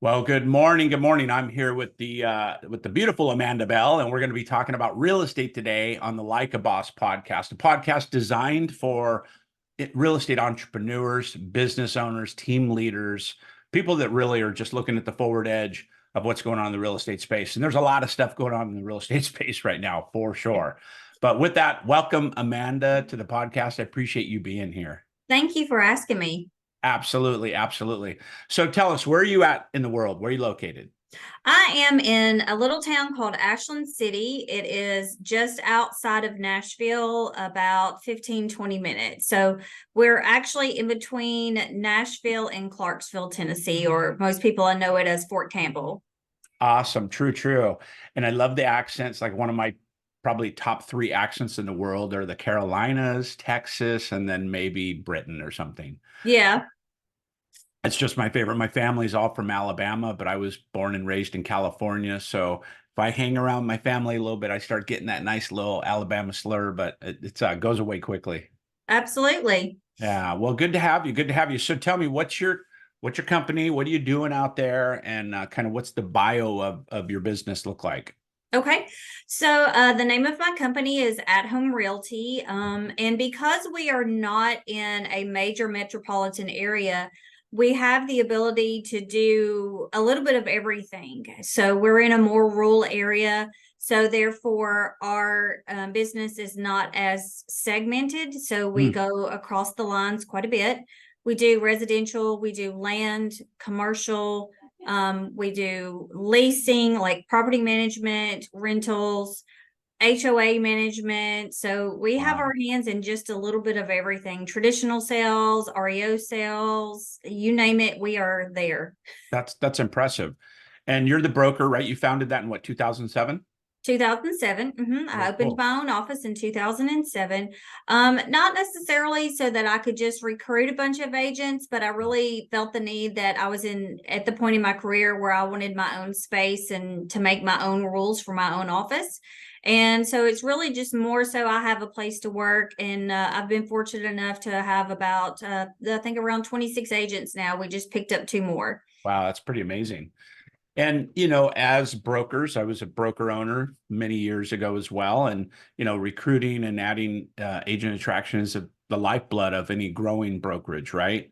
Well, good morning. Good morning. I'm here with the beautiful Amanda Bell, and we're going to be talking about real estate today on the Like a Boss podcast, a podcast designed for real estate entrepreneurs, business owners, team leaders, people that really are just looking at the forward edge of what's going on in the real estate space. And there's a lot of stuff going on in the real estate space right now, for sure. But with that, welcome Amanda to the podcast. I appreciate you being here. Thank you for asking me. Absolutely, absolutely. So tell us, where are you at in the world? Where are you located? I am in a little town called Ashland City. It is just outside of Nashville, about 15-20 minutes. So we're actually in between Nashville and Clarksville, Tennessee, or most people I know it as Fort Campbell. Awesome. True, true. And I love the accents. Like one of my probably top three accents in the world are the Carolinas, Texas, and then maybe Britain or something. Yeah. It's just my favorite. My family's all from Alabama, but I was born and raised in California. So if I hang around my family a little bit, I start getting that nice little Alabama slur, but it goes away quickly. Absolutely. Yeah. Well, good to have you. Good to have you. So tell me, what's your company? What are you doing out there? And kind of what's the bio of your business look like? Okay. So the name of my company is At Home Realty. And because we are not in a major metropolitan area, we have the ability to do a little bit of everything. So we're in a more rural area. So therefore, our business is not as segmented. So we Hmm. go across the lines quite a bit. We do residential, we do land, commercial, we do leasing, like property management, rentals, HOA management. So we have Wow. our hands in just a little bit of everything. Traditional sales, REO sales, you name it, we are there. That's impressive. And you're the broker, right? You founded that in what, 2007? 2007. I Cool, opened cool. my own office in 2007. Not necessarily so that I could just recruit a bunch of agents, but I really felt the need that I was at the point in my career where I wanted my own space and to make my own rules for my own office. And so it's really just more so I have a place to work, and I've been fortunate enough to have about I think around 26 agents now. We just picked up two more. Wow, that's pretty amazing. And, as brokers, I was a broker owner many years ago as well. And, recruiting and adding agent attraction is the lifeblood of any growing brokerage, right?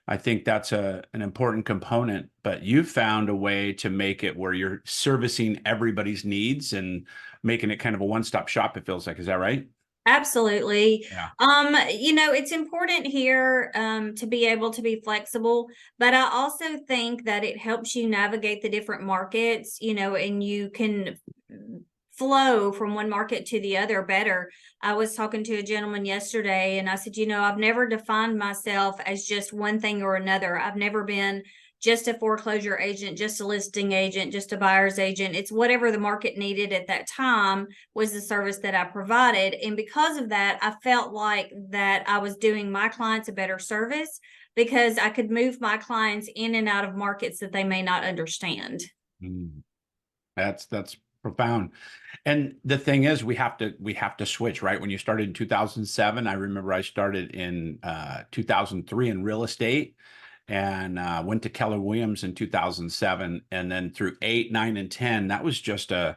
I think that's an important component, but you found a way to make it where you're servicing everybody's needs and making it kind of a one-stop shop, it feels like. Is that right? Absolutely. Yeah. It's important here to be able to be flexible, but I also think that it helps you navigate the different markets, and you can flow from one market to the other better. I was talking to a gentleman yesterday and I said, I've never defined myself as just one thing or another. I've never been just a foreclosure agent, just a listing agent, just a buyer's agent. It's whatever the market needed at that time was the service that I provided. And because of that, I felt like that I was doing my clients a better service because I could move my clients in and out of markets that they may not understand. Mm. That's profound. And the thing is, we have to switch, right? When you started in 2007, I remember I started in 2003 in real estate and went to Keller Williams in 2007. And then through 8, 9, and 10, that was just a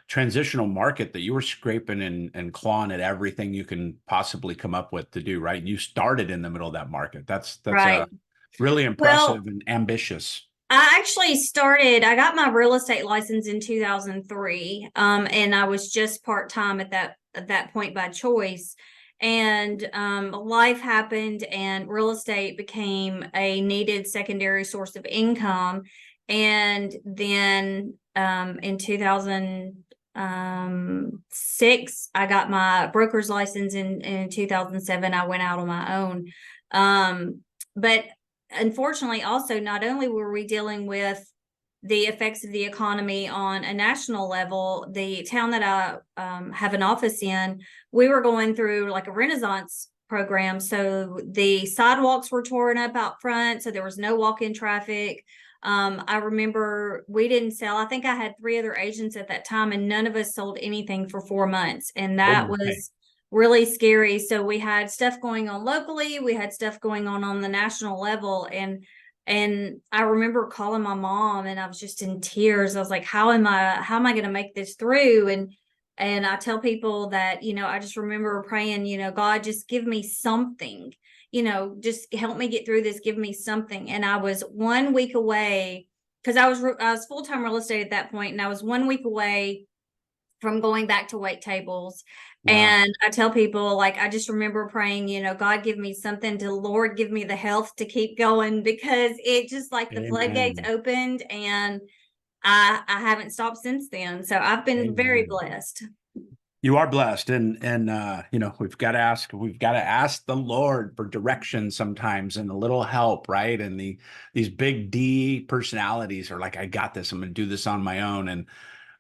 transitional market that you were scraping and clawing at everything you can possibly come up with to do, right? You started in the middle of that market. That's Right. really Well, impressive and ambitious. I got my real estate license in 2003. And I was just part-time at that point by choice. And life happened and real estate became a needed secondary source of income. And then in 2006, I got my broker's license. In 2007, I went out on my own. But unfortunately, also, not only were we dealing with the effects of the economy on a national level, the town that I have an office in, we were going through like a Renaissance program. So the sidewalks were torn up out front, so there was no walk-in traffic. I remember we didn't sell. I think I had three other agents at that time, and none of us sold anything for 4 months. And Oh that my. was really scary. So we had stuff going on locally, we had stuff going on the national level. And And I remember calling my mom and I was just in tears. I was like, how am I going to make this through? And I tell people that, I just remember praying, God, just give me something, just help me get through this. Give me something. And I was 1 week away because I was full-time real estate at that point, and I was 1 week away from going back to wait tables. Wow. And I tell people, like, I just remember praying, God, give me something to, Lord, give me the health to keep going, because it just like the floodgates Amen. opened, and I haven't stopped since then. So I've been very Amen. blessed. You are blessed, and we've got to ask the Lord for direction sometimes and a little help, right? And these big D personalities are like, I got this. I'm going to do this on my own. And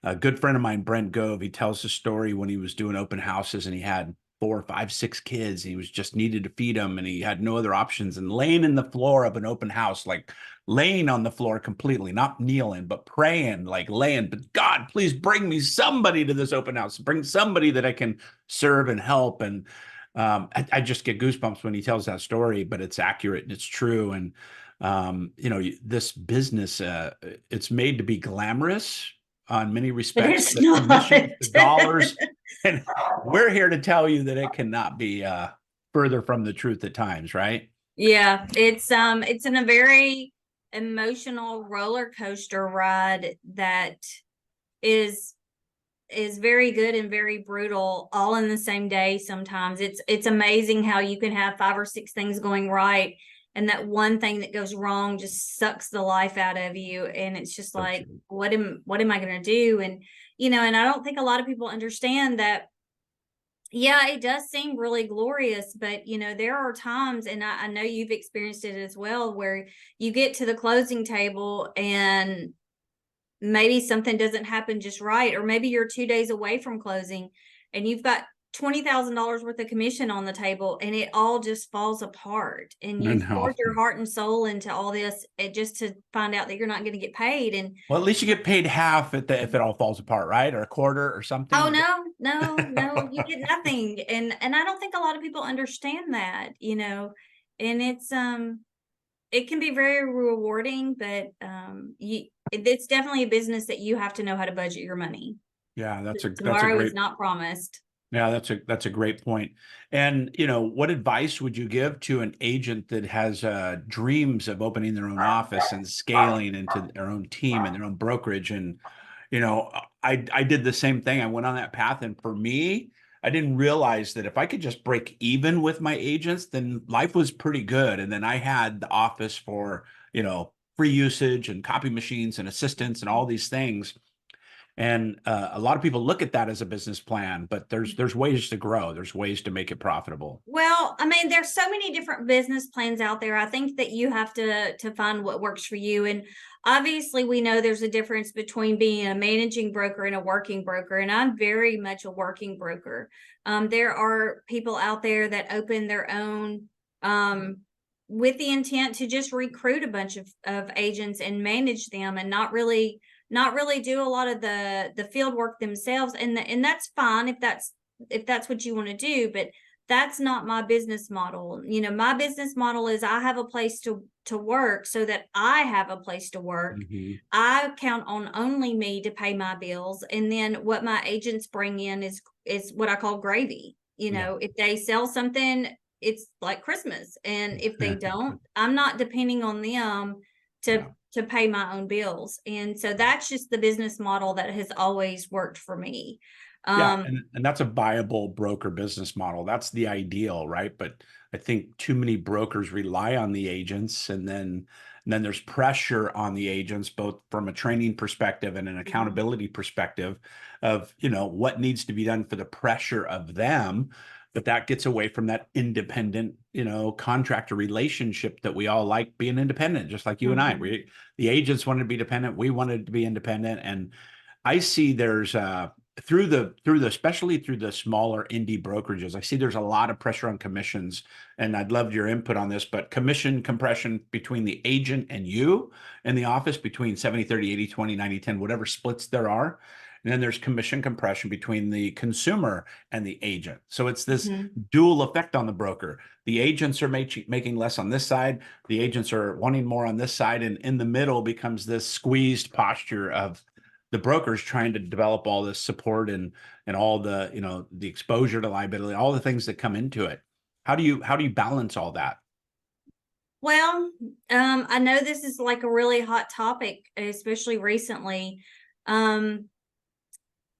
a good friend of mine, Brent Gove, he tells the story when he was doing open houses and he had 4, 5, 6 kids. He was just needed to feed them and he had no other options. And laying in the floor of an open house, like laying on the floor completely, not kneeling, but praying, like laying, but God, please bring me somebody to this open house. Bring somebody that I can serve and help. And I just get goosebumps when he tells that story, but it's accurate and it's true. And this business, it's made to be glamorous on many But respects, it's the not. commissions, the dollars, and we're here to tell you that it cannot be further from the truth at times, right? Yeah, it's in a very emotional roller coaster ride that is is very good and very brutal all in the same day. Sometimes it's amazing how you can have 5 or 6 things going right, and that one thing that goes wrong just sucks the life out of you, and it's just So like, true. what am I going to do? And and I don't think a lot of people understand that. Yeah, it does seem really glorious, but there are times, and I know you've experienced it as well, where you get to the closing table and maybe something doesn't happen just right, or maybe you're 2 days away from closing and you've got $20,000 worth of commission on the table, and it all just falls apart, and I you've know. poured your heart and soul into all this, just to find out that you're not going to get paid. And Well, at least you get paid half if it all falls apart, right? Or a quarter or oh, something. no, no, no, you get nothing. And I don't think a lot of people understand that, and it can be very rewarding, but it's definitely a business that you have to know how to budget your money. Yeah, that's a Tomorrow is great not promised. Yeah, that's a great point. And what advice would you give to an agent that has dreams of opening their own office and scaling into their own team and their own brokerage? And I did the same thing. I went on that path, and for me, I didn't realize that if I could just break even with my agents, then life was pretty good. And then I had the office for free usage and copy machines and assistants and all these things. And a lot of people look at that as a business plan, but there's ways to grow. There's ways to make it profitable. Well, I mean, there's so many different business plans out there. I think that you have to find what works for you. And obviously, we know there's a difference between being a managing broker and a working broker. And I'm very much a working broker. There are people out there that open their own, with the intent to just recruit a bunch of agents and manage them, and not really do a lot of the field work themselves. And that's fine if that's what you want to do, but that's not my business model. My business model is, I have a place to work so that I have a place to work. Mhm. I count on only me to pay my bills, and then what my agents bring in is what I call gravy. Yeah. If they sell something, it's like Christmas, and if they don't, I'm not depending on them to Yeah. to pay my own bills. And so that's just the business model that has always worked for me. Yeah, um and that's a viable broker business model. That's the ideal, right? But I think too many brokers rely on the agents, and then there's pressure on the agents, both from a training perspective and an accountability perspective of, what needs to be done for the pressure of them. But that gets away from that independent, contractor relationship that we all like, being independent, just like you and I. mhm. The agents wanted to be dependent, we wanted to be independent, and I see there's through the especially through the smaller indie brokerages, I see there's a lot of pressure on commissions, and I'd love your input on this, but commission compression between the agent and you in the office, between 70, 30, 80, 20, 90, 10, whatever splits there are. And then there's commission compression between the consumer and the agent. So it's this Mhm. dual effect on the broker. The agents are making less on this side. The agents are wanting more on this side. And in the middle becomes this squeezed posture of the brokers trying to develop all this support and all the, the exposure to liability, all the things that come into it. How do you balance all that? Well, I know this is like a really hot topic, especially recently. Um,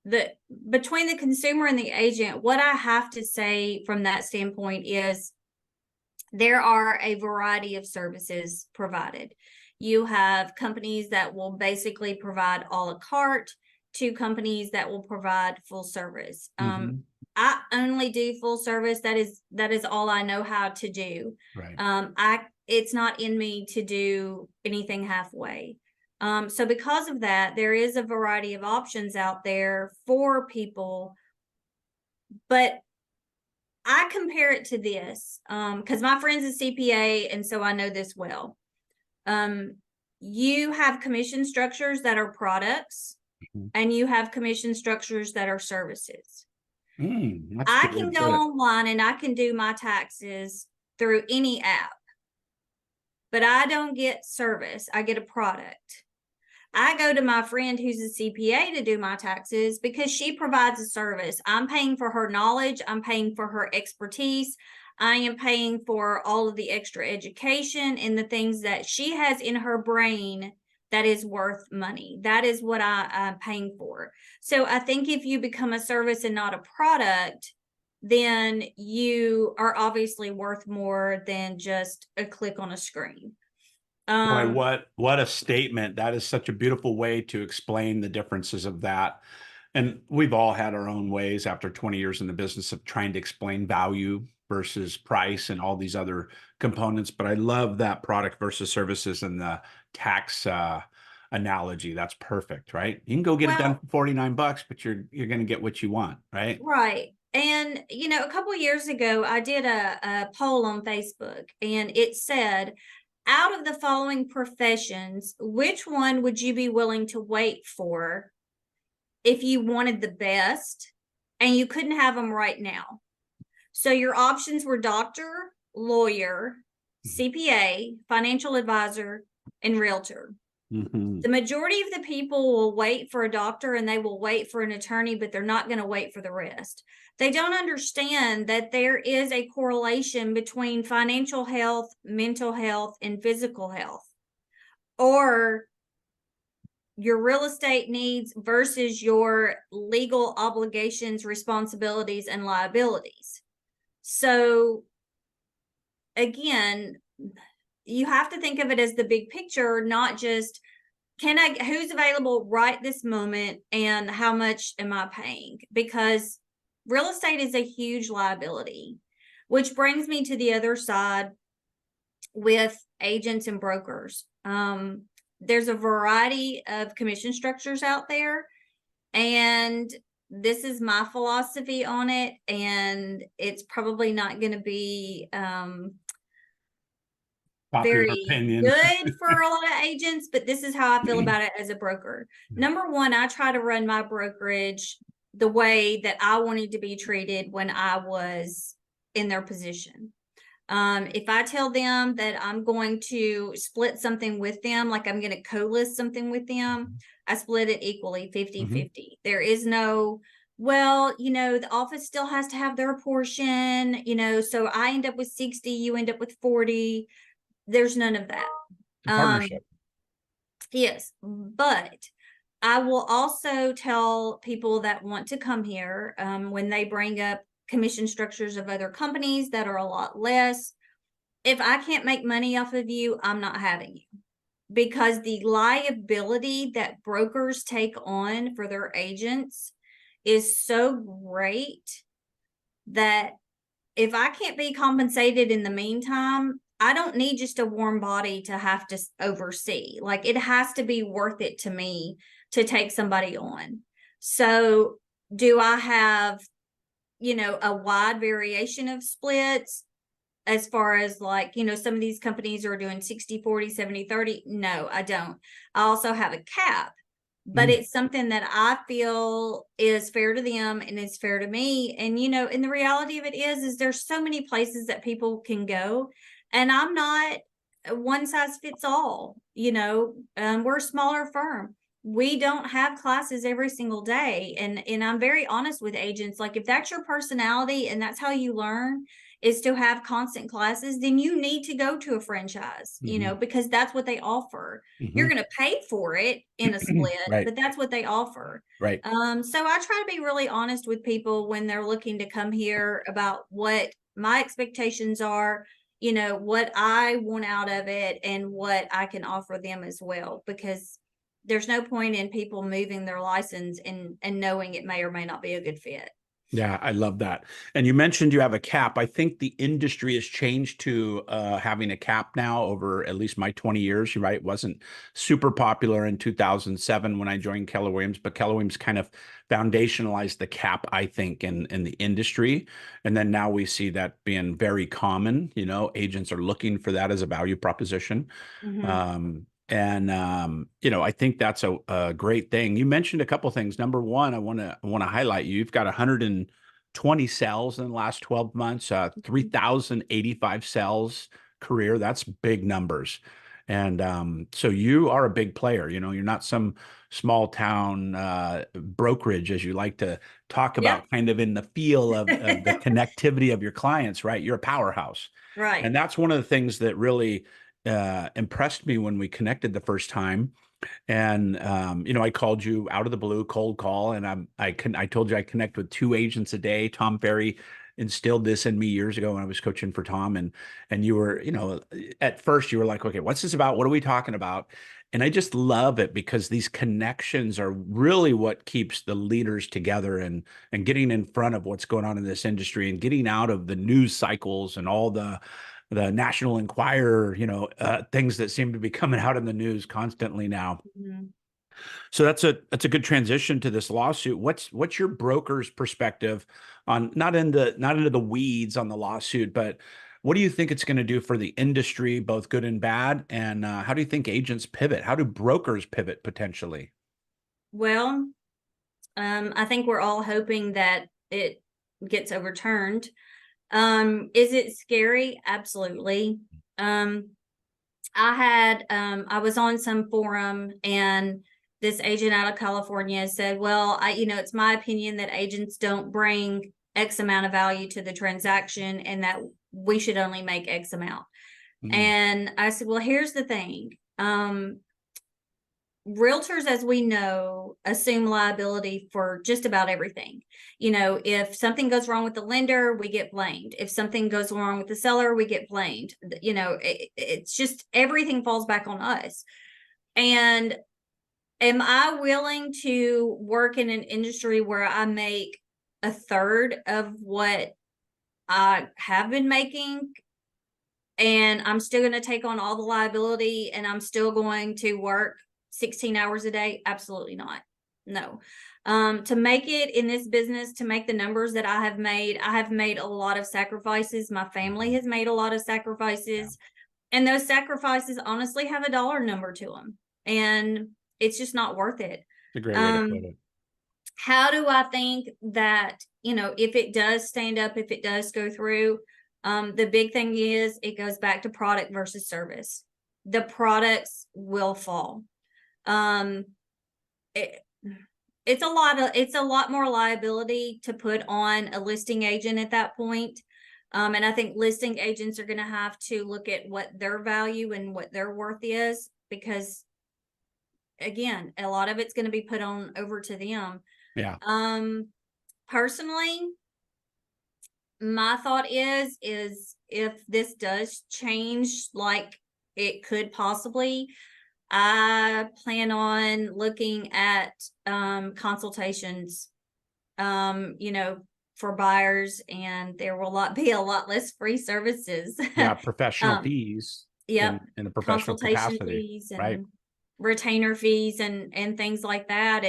the between the consumer and the agent, what I have to say from that standpoint is there are a variety of services provided. You have companies that will basically provide a la carte to companies that will provide full service. Mm-hmm. I only do full service. That is all I know how to do. Right. It's not in me to do anything halfway. So because of that, there is a variety of options out there for people, but I compare it to this, because my friend's a CPA, and so I know this well. You have commission structures that are products, Mm-hmm. and you have commission structures that are services. That's a I good way can to go put it. online and I can do my taxes through any app, but I don't get service. I get a product. I go to my friend who's a CPA to do my taxes because she provides a service. I'm paying for her knowledge. I'm paying for her expertise. I am paying for all of the extra education and the things that she has in her brain that is worth money. That is what I'm paying for. So I think if you become a service and not a product, then you are obviously worth more than just a click on a screen. Boy, what a statement. That is such a beautiful way to explain the differences of that. And we've all had our own ways after 20 years in the business of trying to explain value versus price and all these other components. But I love that product versus services and the tax analogy. That's perfect, right? You can go get it done Well, for 49 bucks, but you're going to get what you want, right? right. And, a couple of years ago, I did a poll on Facebook, and it said, out of the following professions, which one would you be willing to wait for if you wanted the best and you couldn't have them right now? So your options were doctor, lawyer, CPA, financial advisor, and realtor. Mm-hmm. The majority of the people will wait for a doctor and they will wait for an attorney, but they're not going to wait for the rest. They don't understand that there is a correlation between financial health, mental health, and physical health, or your real estate needs versus your legal obligations, responsibilities, and liabilities. So again, you have to think of it as the big picture, not just who's available right this moment and how much am I paying? Because real estate is a huge liability, which brings me to the other side with agents and brokers. There's a variety of commission structures out there, and this is my philosophy on it, and it's probably not going to be Popular very opinion. good for a lot of agents, but this is how I feel about it as a broker. Number one, I try to run my brokerage the way that I wanted to be treated when I was in their position. If I tell them that I'm going to split something with them, like I'm going to co-list something with them, I split it equally 50-50. Mm-hmm. There is no, well, the office still has to have their portion, so I end up with 60, you end up with 40. There's none of that. Partnership. Yes, but I will also tell people that want to come here, when they bring up commission structures of other companies that are a lot less, if I can't make money off of you, I'm not having you. Because the liability that brokers take on for their agents is so great that if I can't be compensated in the meantime, I don't need just a warm body to have to oversee. Like, it has to be worth it to me to take somebody on. So do I have, a wide variation of splits as far as like, some of these companies are doing 60-40, 70-30? No, I don't. I also have a cap. but it's something that I feel is fair to them and is fair to me. And, and the reality of it is there's so many places that people can go, and I'm not one size fits all. We're a smaller firm. We don't have classes every single day. And I'm very honest with agents. Like, if that's your personality and that's how you learn, is to have constant classes, then you need to go to a franchise, because that's what they offer. You're going to pay for it in a split, Right. but that's what they offer. Right. So I try to be really honest with people when they're looking to come here about what my expectations are, what I want out of it, and what I can offer them as well, because there's no point in people moving their license and knowing it may or may not be a good fit. Yeah, I love that. And you mentioned you have a cap. I think the industry has changed to having a cap now over at least my 20 years. You're right. It wasn't super popular in 2007 when I joined Keller Williams, but Keller Williams kind of foundationalized the cap, I think, in the industry. And then now we see that being very common. Agents are looking for that as a value proposition. I think that's a great thing. You mentioned a couple things. Number one, I want to highlight you've got 120 sales in the last 12 months, 3,085 sales career. That's big numbers. And so you are a big player. You're not some small town brokerage, as you like to talk about, kind of in the feel of the connectivity of your clients, right? You're a powerhouse. Right. And that's one of the things that really impressed me when we connected the first time. And I called you out of the blue, cold call, and I told you I connect with 2 agents a day. Tom Ferry instilled this in me years ago when I was coaching for Tom, and you were, at first you were like, okay, what's this about? What are we talking about? And I just love it because these connections are really what keeps the leaders together, and getting in front of what's going on in this industry and getting out of the news cycles and all the National Enquirer, things that seem to be coming out in the news constantly now. So that's a good transition to this lawsuit. What's your broker's perspective on not into the weeds on the lawsuit, but what do you think it's going to do for the industry, both good and bad? And how do you think agents pivot? How do brokers pivot potentially? Well, I think we're all hoping that it gets overturned. Is it scary? Absolutely. I was on some forum, and this agent out of California said, well, it's my opinion that agents don't bring X amount of value to the transaction, and that we should only make X amount. And I said, well, here's the thing. Realtors, as we know, assume liability for just about everything. If something goes wrong with the lender, we get blamed. If something goes wrong with the seller, we get blamed. It's just everything falls back on us. And am I willing to work in an industry where I make a third of what I have been making, and I'm still going to take on all the liability, and I'm still going to work 16 hours a day? Absolutely not. No. To make it in this business, to make the numbers that I have made a lot of sacrifices. My family has made a lot of sacrifices, and those sacrifices honestly have a dollar number to them, and it's just not worth it. It's a great way to put it. How do I think that, if it does stand up, if it does go through, the big thing is it goes back to product versus service. The products will fall. It's a lot more liability to put on a listing agent at that point. And I think listing agents are going to have to look at what their value and what their worth is, because again, a lot of it's going to be put on over to them. Yeah. Personally, my thought is if this does change, like it could possibly, I plan on looking at consultations, for buyers, and there will be a lot less free services. Yeah, professional fees. Yep. In a professional Consultation capacity, fees and right? retainer fees and things like that.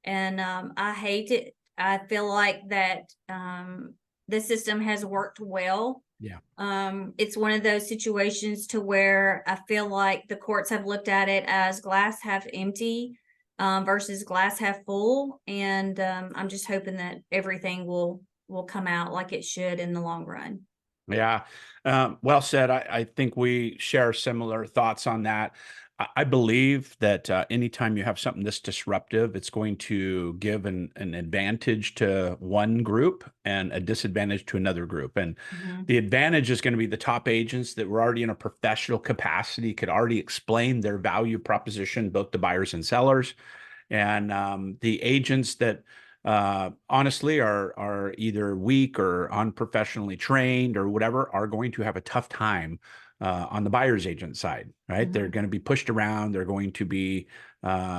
And I hate it. I feel like that the system has worked well. Yeah. It's one of those situations to where I feel like the courts have looked at it as glass half empty. versus glass half full. And I'm just hoping that everything will come out like it should in the long run. Yeah. Well said. I think we share similar thoughts on that. I believe that anytime you have something this disruptive, it's going to give an advantage to one group and a disadvantage to another group. And Mhm. the advantage is going to be the top agents that were already in a professional capacity, could already explain their value proposition, both to buyers and sellers. And the agents that honestly are either weak or unprofessionally trained or whatever are going to have a tough time on the buyer's agent side, right? They're Mhm. going to be pushed around. They're going to be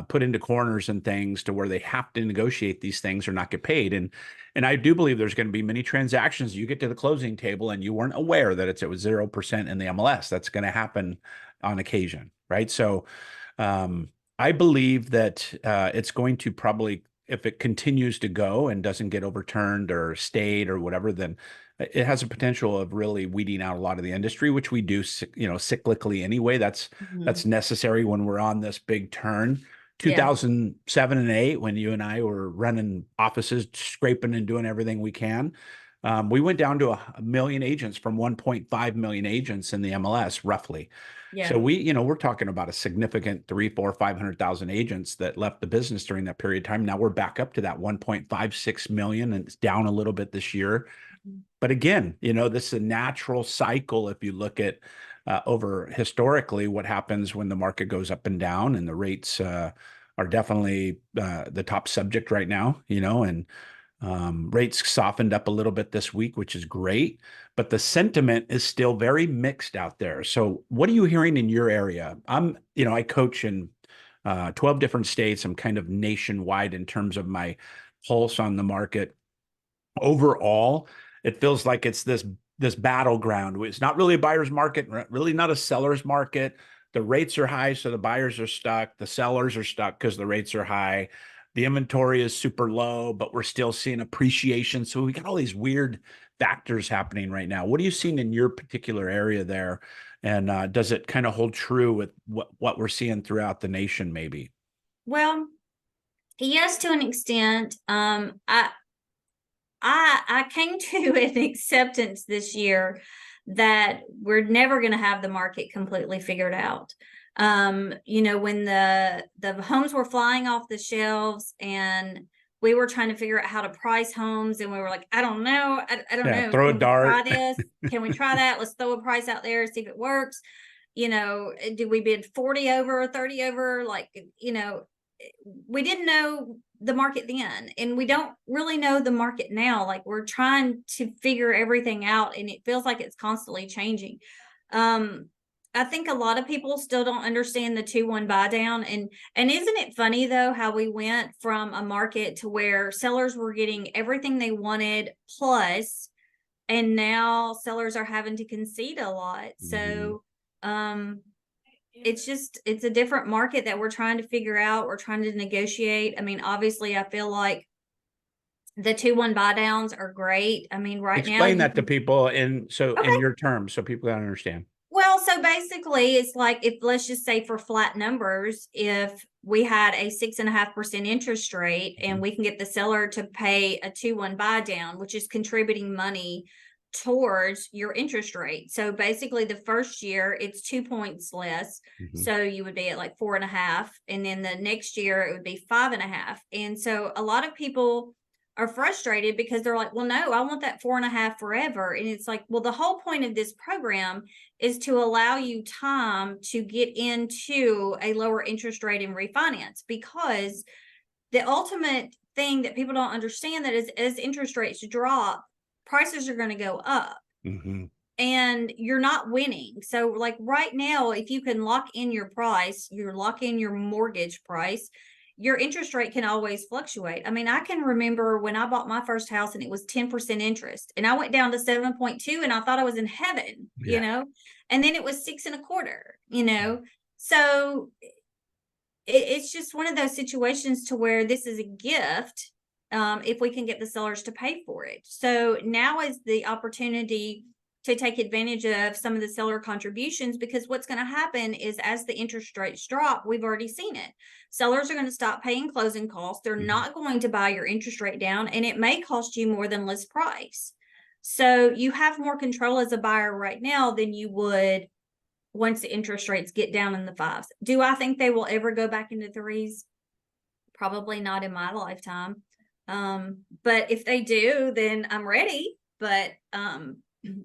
put into corners and things to where they have to negotiate these things or not get paid. And I do believe there's going to be many transactions. You get to the closing table and you weren't aware that it was 0% in the MLS. That's going to happen on occasion, right? So I believe that it's going to probably, if it continues to go and doesn't get overturned or stayed or whatever, then it has a potential of really weeding out a lot of the industry, which we do, cyclically anyway. That's Mhm. necessary when we're on this big turn. Yeah. 2007 and 8, when you and I were running offices, scraping and doing everything we can, we went down to a million agents from 1.5 million agents in the MLS, roughly. So Yeah. we're talking about a significant 3, 4, 500,000 agents that left the business during that period of time. Now we're back up to that 1.56 million, and it's down a little bit this year. Mhm. But again, this is a natural cycle. If you look at over historically, what happens when the market goes up and down, and the rates are definitely the top subject right now, and rates softened up a little bit this week, which is great, but the sentiment is still very mixed out there. So, what are you hearing in your area? I coach in 12 different states. I'm kind of nationwide in terms of my pulse on the market. Overall, it feels like it's this battleground. It's not really a buyer's market, really not a seller's market. The rates are high, so the buyers are stuck. The sellers are stuck because the rates are high. The inventory is super low, but we're still seeing appreciation. So we got all these weird factors happening right now. What are you seeing in your particular area there? And does it kind of hold true with what we're seeing throughout the nation, maybe? Well, yes, to an extent. I came to an acceptance this year that we're never going to have the market completely figured out. When the homes were flying off the shelves and we were trying to figure out how to price homes, and we were like, I don't know. I don't Yeah, know. throw a Can we try dart. this? Can we try that? Let's throw a price out there, see if it works. Did we bid 40 over, 30 over? We didn't know the market then, and we don't really know the market now. Like, we're trying to figure everything out, and it feels like it's constantly changing. I think a lot of people still don't understand the 2-1 buy down. And isn't it funny though how we went from a market to where sellers were getting everything they wanted plus, and now sellers are having to concede a lot. Mhm. So it's a different market that we're trying to figure out. We're trying to negotiate. I mean, obviously I feel like the 2-1 buy downs are great. I mean, right now Explain you that to can. people in Okay. your terms so people can understand. Well, so basically it's like, if let's just say for flat numbers, if we had a 6.5% interest rate and Mhm. we can get the seller to pay a 2-1 buy down, which is contributing money towards your interest rate. So basically the first year it's 2 points less. Mhm. So you would be at like 4.5. And then the next year it would be 5.5. And so a lot of people are frustrated because they're like, well, no, I want that 4.5 forever. And it's like, well, the whole point of this program is to allow you time to get into a lower interest rate and refinance, because the ultimate thing that people don't understand that is, as interest rates drop, prices are going to go up Mhm. and you're not winning. So like right now, if you can lock in your price, you lock in your mortgage price, your interest rate can always fluctuate. I mean, I can remember when I bought my first house and it was 10% interest, and I went down to 7.2 and I thought I was in heaven, Yeah. and then it was 6.25. So it's just one of those situations to where this is a gift, if we can get the sellers to pay for it. So now is the opportunity to take advantage of some of the seller contributions, because what's going to happen is as the interest rates drop, we've already seen it. Sellers are going to stop paying closing costs. They're not going to buy your interest rate down, and it may cost you more than list price. So you have more control as a buyer right now than you would once the interest rates get down in the fives. Do I think they will ever go back into threes? Probably not in my lifetime. But if they do, then I'm ready. But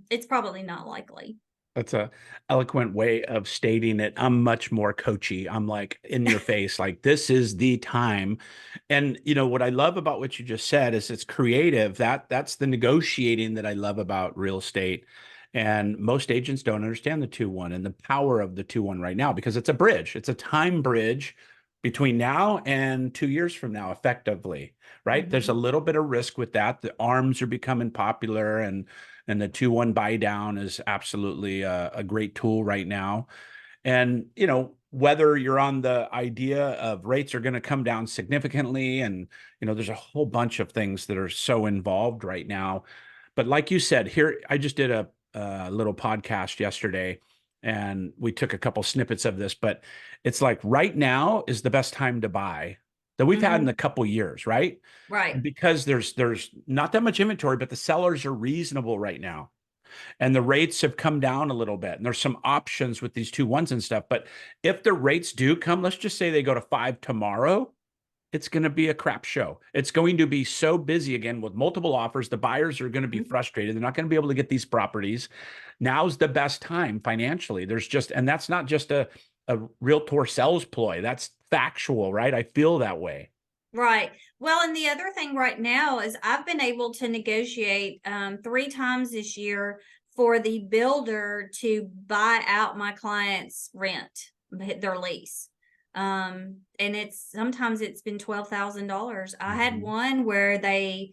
it's probably not likely. That's a eloquent way of stating it. I'm much more coachy. I'm like in your face, like this is the time. And you know what I love about what you just said is it's creative. That's the negotiating that I love about real estate. And most agents don't understand the 2-1 and the power of the 2-1 right now, because it's a bridge. It's a time bridge between now and 2 years from now, effectively, right? There's a little bit of risk with that. The arms are becoming popular, and the 2-1 buy down is absolutely a great tool right now. And, you know, whether you're on the idea of rates are going to come down significantly, and, you know, there's a whole bunch of things that are so involved right now. But like you said, here, I just did a little podcast yesterday, and we took a couple snippets of this, but it's like right now is the best time to buy that we've had in a couple years, right? Right. Because there's not that much inventory, but the sellers are reasonable right now. And the rates have come down a little bit. And there's some options with these 2-1s and stuff. But if the rates do come, let's just say they go to 5 tomorrow, it's going to be a crap show. It's going to be so busy again with multiple offers. The buyers are going to be frustrated. They're not going to be able to get these properties. Now's the best time financially. And that's not just a realtor sales ploy. That's factual, right? I feel that way. Right. Well, and the other thing right now is I've been able to negotiate 3 times this year for the builder to buy out my client's rent, their lease. And sometimes it's been $12,000. I had one where they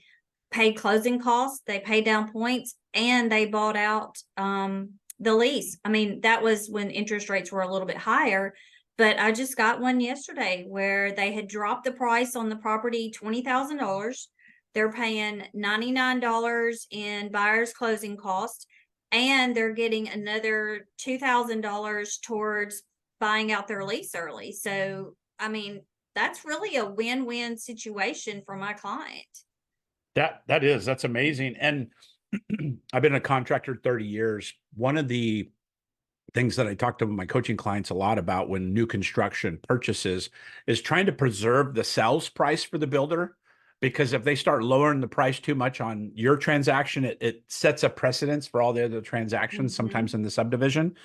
paid closing costs, they paid down points, and they bought out the lease. I mean, that was when interest rates were a little bit higher. But I just got one yesterday where they had dropped the price on the property $20,000. They're paying $99 in buyer's closing cost, and they're getting another $2,000 towards buying out their lease early. So, I mean, that's really a win-win situation for my client. That's amazing. And I've been a contractor 30 years. One of the things that I talk to my coaching clients a lot about when new construction purchases is trying to preserve the sales price for the builder, because if they start lowering the price too much on your transaction, it sets a precedence for all the other transactions, sometimes in the subdivision.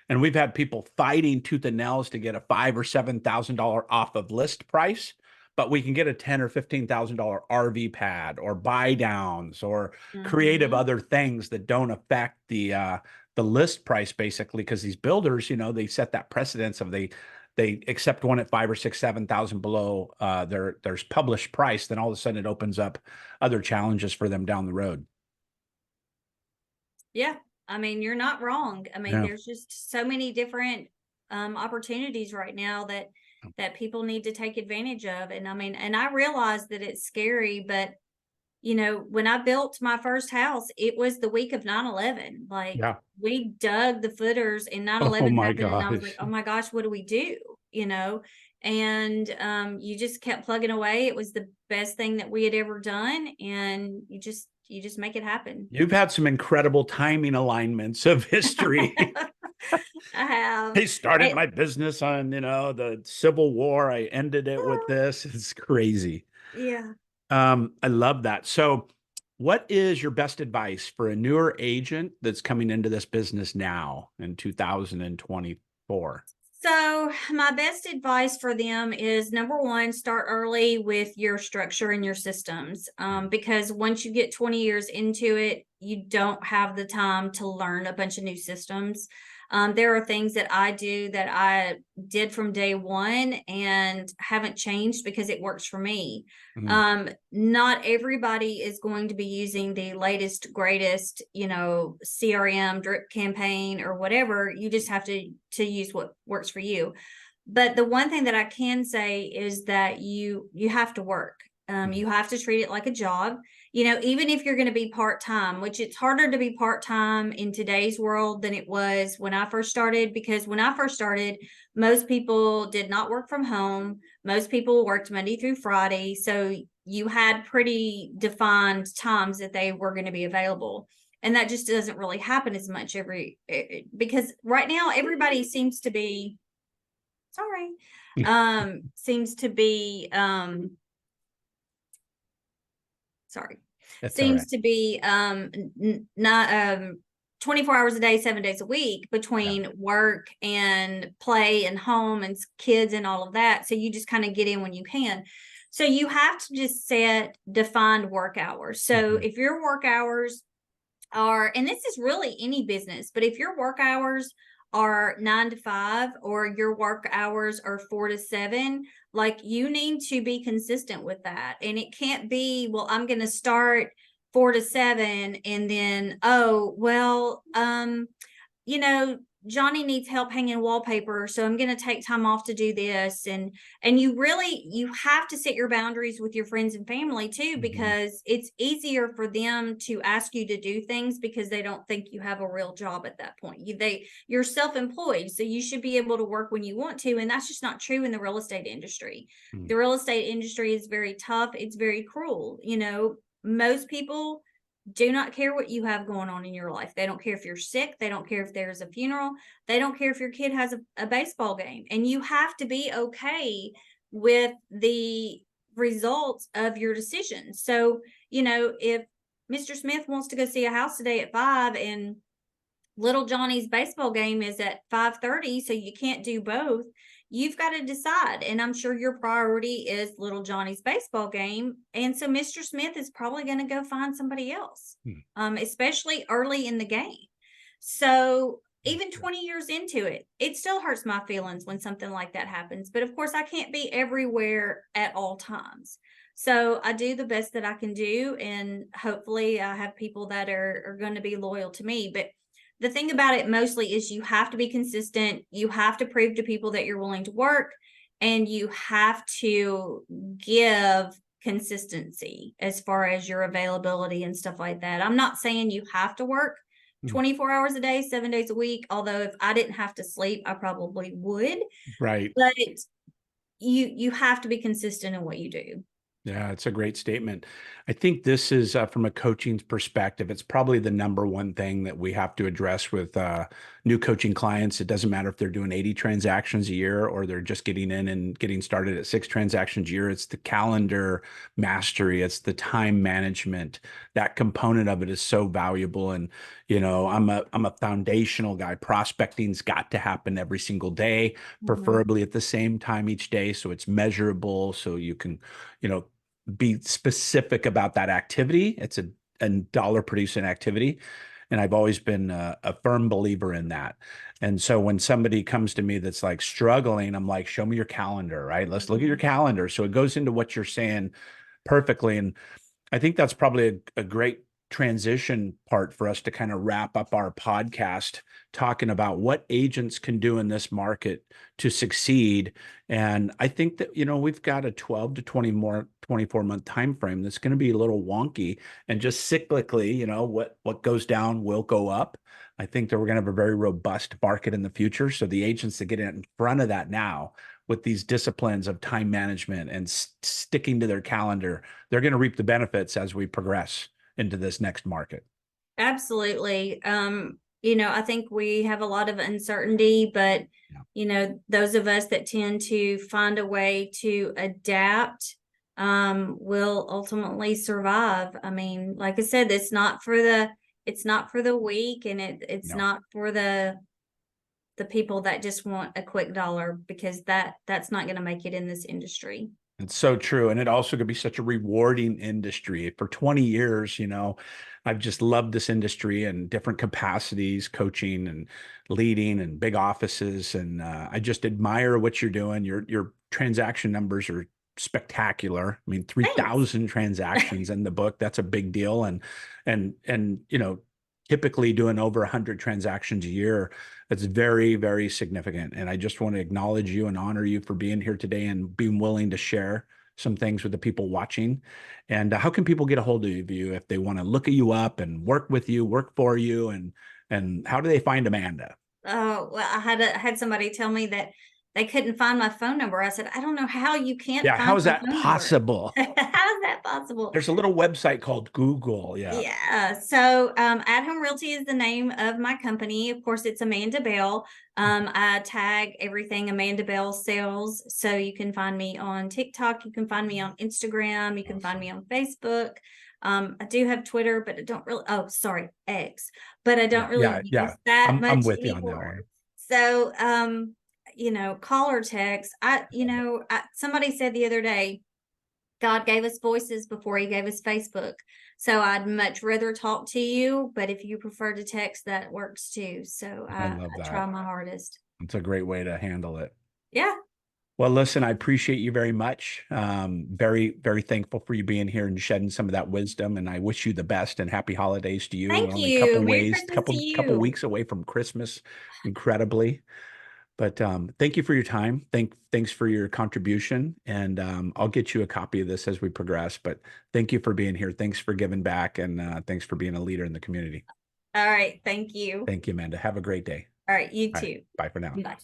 And we've had people fighting tooth and nails to get a $5,000 or $7,000 off of list price, but we can get a $10,000 or $15,000 RV pad or buy downs or creative other things that don't affect the list price, basically, because these builders, you know, they set that precedence of they accept one at 5,000 or 6,000, 7,000 below there's published price. Then all of a sudden it opens up other challenges for them down the road. Yeah, I mean, you're not wrong. I mean, there's just so many different opportunities right now that people need to take advantage of. And I mean, and I realize that it's scary, but you know, when I built my first house, it was the week of 9/11. Like we dug the footers and 9/11 happened, and I was like, oh my gosh, what do we do? You know, and you just kept plugging away. It was the best thing that we had ever done, and you just make it happen. You've had some incredible timing alignments of history. I have. I started my business on, you know, the Civil War. I ended it with this. It's crazy. Yeah. I love that. So what is your best advice for a newer agent that's coming into this business now in 2024? So my best advice for them is, number one, start early with your structure and your systems. Because once you get 20 years into it, you don't have the time to learn a bunch of new systems. There are things that I do that I did from day one and haven't changed because it works for me. Not everybody is going to be using the latest, greatest, you know, CRM, drip campaign or whatever. You just have to use what works for you. But the one thing that I can say is that you have to work. You have to treat it like a job. You know, even if you're going to be part-time, which it's harder to be part-time in today's world than it was when I first started, because when I first started, most people did not work from home. Most people worked Monday through Friday. So you had pretty defined times that they were going to be available. And that just doesn't really happen as much because right now everybody seems to be, seems to be, That's all right. seems to be not 24 hours a day, 7 days a week between work and play and home and kids and all of that. So you just kind of get in when you can. So you have to just set defined work hours. So if your work hours are, and this is really any business, but if your work hours are 9 to 5 or your work hours are 4 to 7, like you need to be consistent with that. And it can't be, well, I'm going to start 4 to 7 and then, oh, well, you know, Johnny needs help hanging wallpaper, so I'm going to take time off to do this. And you have to set your boundaries with your friends and family too, because it's easier for them to ask you to do things because they don't think you have a real job at that point. You're self-employed, so you should be able to work when you want to, and that's just not true in the real estate industry. The real estate industry is very tough. It's very cruel. You know, most people do not care what you have going on in your life. They don't care if you're sick. They don't care if there's a funeral. They don't care if your kid has a baseball game. And you have to be okay with the results of your decisions. So, you know, if Mr. Smith wants to go see a house today at 5 and little Johnny's baseball game is at 5:30, so you can't do both, you've got to decide. And I'm sure your priority is little Johnny's baseball game. And so Mr. Smith is probably going to go find somebody else, especially early in the game. So even 20 years into it, it still hurts my feelings when something like that happens. But of course, I can't be everywhere at all times. So I do the best that I can do. And hopefully I have people that are going to be loyal to me. But the thing about it mostly is you have to be consistent. You have to prove to people that you're willing to work, and you have to give consistency as far as your availability and stuff like that. I'm not saying you have to work 24 hours a day, 7 days a week, although if I didn't have to sleep, I probably would. Right. But you have to be consistent in what you do. Yeah, it's a great statement. I think this is from a coaching perspective, it's probably the number one thing that we have to address with new coaching clients. It doesn't matter if they're doing 80 transactions a year or they're just getting in and getting started at 6 transactions a year. It's the calendar mastery. It's the time management. That component of it is so valuable. And, you know, I'm a foundational guy. Prospecting's got to happen every single day, preferably at the same time each day. So it's measurable. So you can, you know, be specific about that activity. It's a dollar producing activity. And I've always been a firm believer in that. And so when somebody comes to me that's like struggling, I'm like, show me your calendar, right? Let's look at your calendar. So it goes into what you're saying perfectly. And I think that's probably a great transition part for us to kind of wrap up our podcast talking about what agents can do in this market to succeed. And I think that, you know, we've got a 12 to 24 month time frame that's going to be a little wonky, and just cyclically, you know, what goes down will go up. I think that we're going to have a very robust market in the future. So the agents that get in front of that now with these disciplines of time management and sticking to their calendar, they're going to reap the benefits as we progress into this next market. Absolutely. You know, I think we have a lot of uncertainty, but you know, those of us that tend to find a way to adapt will ultimately survive. I mean, like I said, it's not for the weak, and it's not for the people that just want a quick dollar, because that's not going to make it in this industry. It's so true. And it also could be such a rewarding industry. For 20 years, you know, I've just loved this industry in different capacities, coaching and leading and big offices. And I just admire what you're doing. Your transaction numbers are spectacular. I mean, 3,000 transactions in the book, that's a big deal. And you know, typically doing over 100 transactions a year, that's very, very significant. And I just want to acknowledge you and honor you for being here today and being willing to share some things with the people watching. And how can people get a hold of you if they want to look at you up and work with you, work for you, and how do they find Amanda? Oh, well, I had somebody tell me that they couldn't find my phone number. I said, I don't know how you can't Yeah, how find is my that phone number. possible? How is that possible? There's a little website called Google. Yeah. Yeah. So, At Home Realty is the name of my company. Of course, it's Amanda Bell. I tag everything Amanda Bell sells. So you can find me on TikTok. You can find me on Instagram. You can find me on Facebook. I do have Twitter, but I don't really, oh, sorry, X, but I don't really use that I'm much with you on that anymore. one. So, call or text. Somebody said the other day, God gave us voices before he gave us Facebook. So I'd much rather talk to you, but if you prefer to text, that works too. So I I love try that. my hardest. It's a great way to handle it. Yeah. Well, listen, I appreciate you very much. Very, very thankful for you being here and shedding some of that wisdom. And I wish you the best and happy holidays to you. We're Thank only a you. couple Merry ways, Christmas to couple you. weeks away from Christmas, incredibly. But thank you for your time. Thanks for your contribution. And I'll get you a copy of this as we progress. But thank you for being here. Thanks for giving back. And thanks for being a leader in the community. All right. Thank you. Thank you, Amanda. Have a great day. All right. You All right. too. Bye for now. Bye.